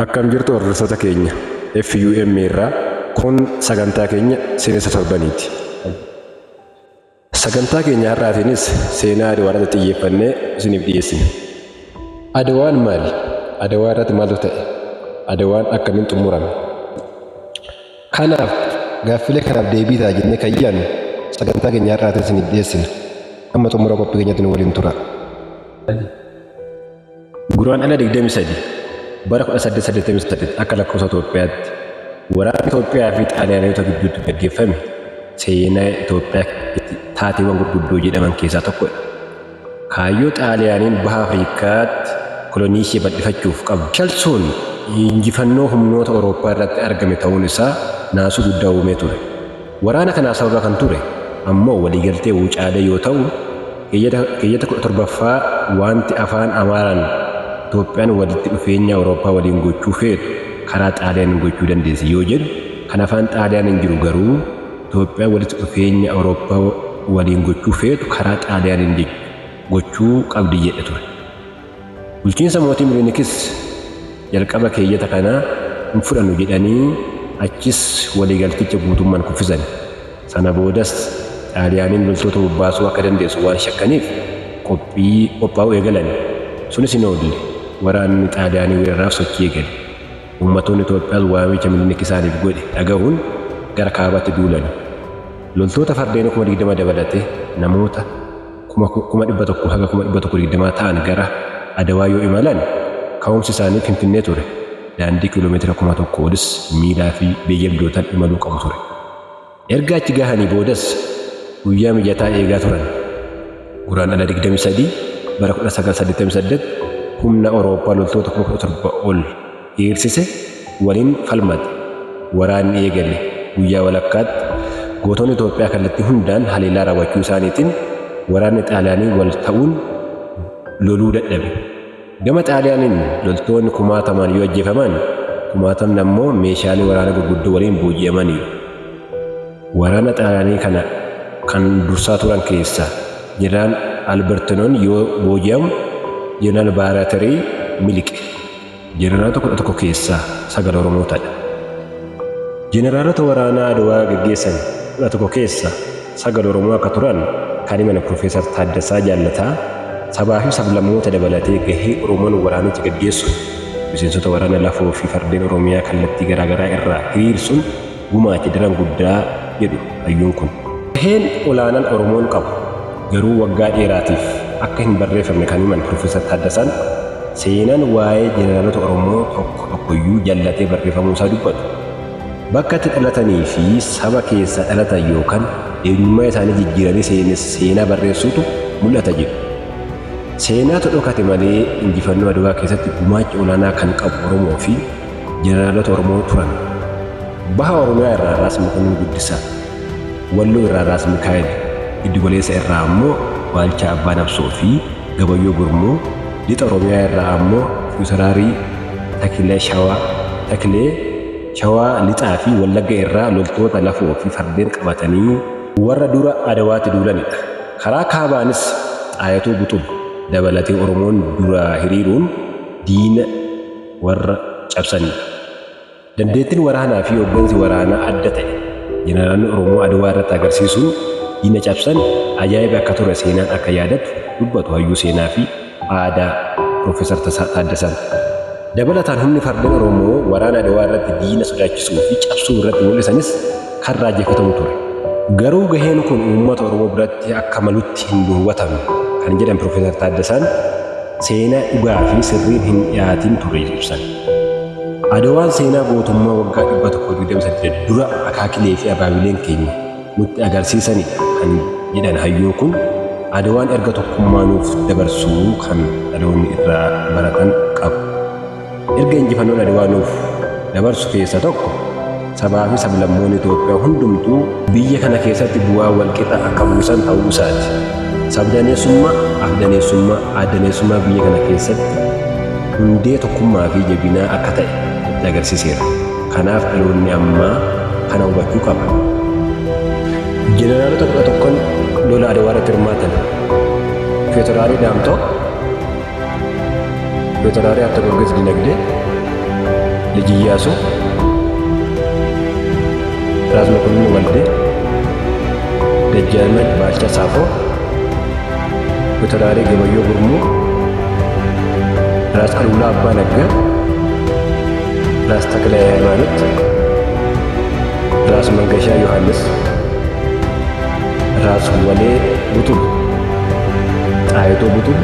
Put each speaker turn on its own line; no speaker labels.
Akkam jirtu hordoftoota keenya FUM irraa kun sagantaa keenya seenessa torbaniiti. Sagantaa keenya har'aatiinis seenaa Aduwaarratti xiyyeeffannee isiniif dhiyeessina. Aduwaan maali? Aduwaa irratti maaltu ta'e? Aduwaan akkamiin xumurame? Kanaaf gaaffilee kanaaf deebii ta'a jennee kan yaadnu sagantaa keenya har'aatiin isiniif dhiyeessina. Amma xumura qophii keenyatti nu waliin tura. Guraandhala 23 bara 1888 akka lakkoofsa Itoophiyaatti waraana Itoophiyaa fi Xaaliyaanota gidduutti gaggeeffame seenaa Itoophiyaa taateewwan gurguddoo jedhaman keessaa tokkodha. Kaayyoo Xaaliyaaniin baha Afriikaatti kolonii ishee bal'ifachuuf qabu shalsuun injifannoo humnoota Awurooppaa irratti argame ta'uun isaa naasuu guddaa uumee ture. Waraana kanaaf sababa kan ture ammoo waliigaltee Wucaalee yoo ta'u keeyyata 17ffaa wanti afaan Amaaraan Itoophiyaan walitti dhufeenya Awurooppaa waliin gochuu feetu karaa Xaaliyaaniin gochuu dandeessi yoo jedhu kan afaan Xaaliyaaniin jiru garuu Itoophiyaan walitti dhufeenya Awurooppaa waliin gochuu feetu karaa Xaaliyaaniin gochuu qabdi jedhe ture. Bulchiinsa mootii Minilikis jalqaba keeyyata kanaa hin fudhannu jedhanii achis waliigalticha guutummaan kuffisan. Sana boodas Xaaliyaaniin loltoota bobbaasuu akka dandeessu waan shakkaniif qophaa'uu eegalan. Sunis hin oolle. Waraanni Xaaliyaanii weeraraaf sochii eegale. Uummattoonni Itoophiyaas waamicha Minilik isaaniif godhe dhaga'uun gara kaabaatti duulan. Loltoota fardeen 20,000 dabalatee namoota 100,000 haga 120 ta'an gara Adawaa yoo imalan ka'umsi isaanii Finfinnee ture. Daandii kiiloomeetira 1,000 olis miilaa fi beeyladootaan imaluu qabu ture. Erga achi gahanii boodas guyyaa mijataa eegaa turan. Guraandhala 23 bara 1988 humna Awurooppaa loltoota 17,000 ol hiirsise waliin falmate. Waraanni eegale guyyaa walakkaatti gootonni Itoophiyaa kallattii hundaan haleellaa raawwachuu isaaniitiin waraanni Xaaliyaanii wal ta'uun loluu dadhabe. Gama Xaaliyaaniin loltoonni 10,000 yoo ajjeefaman 10,000 ammoo meeshaalee waraana gurguddoo waliin booji'amaniiru. Waraana Xaaliyaanii kana kan dursaa turan keessaa Jeneraal Albertinoon yoo booji'amu Jeneraal Baaratarii miliqe. Jeneraalota 11 keessaa 9 Oromootadha. Jeneraalota waraanaa Adawaa gaggeessan 11 keessaa 9 Oromoo akka turan kan himan Profeesar Taaddasaa Jaallataa sabaa fi sablammoota dabalatee gahee Oromoon waraanicha gaggeessuun miseensota waraana lafoo fi fardeen Oromiyaa kallattii garaagaraa irraa hiriirsuun gumaacha daran guddaa jedhu hayyuun kun. Gaheen olaanaan Oromoon qabu garuu waggaa dheeraatiif akka hin barreeffamne kan himan Profeesar Taaddasaan seenaan waa'ee jeneraalota Oromoo tokkoyyuu jallatee barreeffamuu isaa dubbatu. Bakka itti dhalatanii fi saba keessa dhalatan yookaan eenyummaa isaanii jijjiiranii seenaa barreessuutu mul'ata jedhu. Seenaatu dhokate malee injifannoo Adawaa keessatti gumaacha olaanaa kan qabu Oromoo fi jeneraalota Oromoo turan. Baha Oromiyaa irraa Raas Mokonnin Guddisaa, Walloo irraa Raas Mikaa'el, Giddugaleessa irraa ammoo Waalchaa Abbaa Nabsoo fi Gabayyoo Gurmoo, Lixa Oromiyaa irraa ammoo Fiitaraarii Takilee Shawaa Lixaa fi Wallagga irraa loltoota lafoo fi fardeen qabatanii warra dura Adawaatti duulanidha. Karaa kaabaanis Xaayatuu Buxul dabalatee Oromoon dura hiriiruun diina warra cabsanidha. Dandeettiin waraanaa fi hooggansi waraanaa adda ta'e jeneraalonni Oromoo Adawaa irratti agarsiisuun diina cabsan ajaa'iba akka ture seenaan akka yaadatu dubbatu hayyuu seenaa fi aadaa Profeesar Taaddasaan. Dabalataan humni fardeen Oromoo waraana Adawaa irratti diina sodaachisuu fi cabsuu irratti mul'isanis kan raajeffatamu ture. Garuu gaheen kun uummata Oromoo biratti akka malutti hin duwwatamu kan jedhan Profeesar Taaddasaan seenaa dhugaa fi sirriin hin dhiyaatin ture ibsan. Adawaan seenaa gootummaa waggaa 128 dura akaakilee fi abaabileen keenya nutti agarsiisanidha kan jedhan hayyuun kun Adawaan erga tokkummaa nuuf dabarsuu kan dhaloonni irraa baratan qabu. Erga injifannoon Adawaa nuuf dabarsu keessaa tokko sabaa fi sablammoonni Itoophiyaa hundumtuu biyya kana keessatti bu'aa walqixa akka buusan ta'uu isaati. Sabdaneessummaa, addaneessummaa biyya kana keessatti hundee tokkummaa fi jabinaa akka ta'e nutti agarsiiseera. Kanaaf dhaloonni ammaa kana hubachuu qaba. Jeneraalota 11 lola Adawaa irratti hirmaatan. Fiitaraarii Daamtoo, Fiitaraarii Habte Gorgis Dinagdee, ልጅ ኢያሱ፣ ራስ መኮንን ወልዴ፣ ደጃዝማች ባልቻ ሳፎ፣ ፊታውራሪ ገበዮ ጉርሙ፣ ራስ አሉላ አባ ነጋ፣ ራስ ተክለ ሃይማኖት፣ ራስ መንገሻ ዮሐንስ፣ ራስ ወሌ ቡቱል፣ ጣይቱ ቡቱል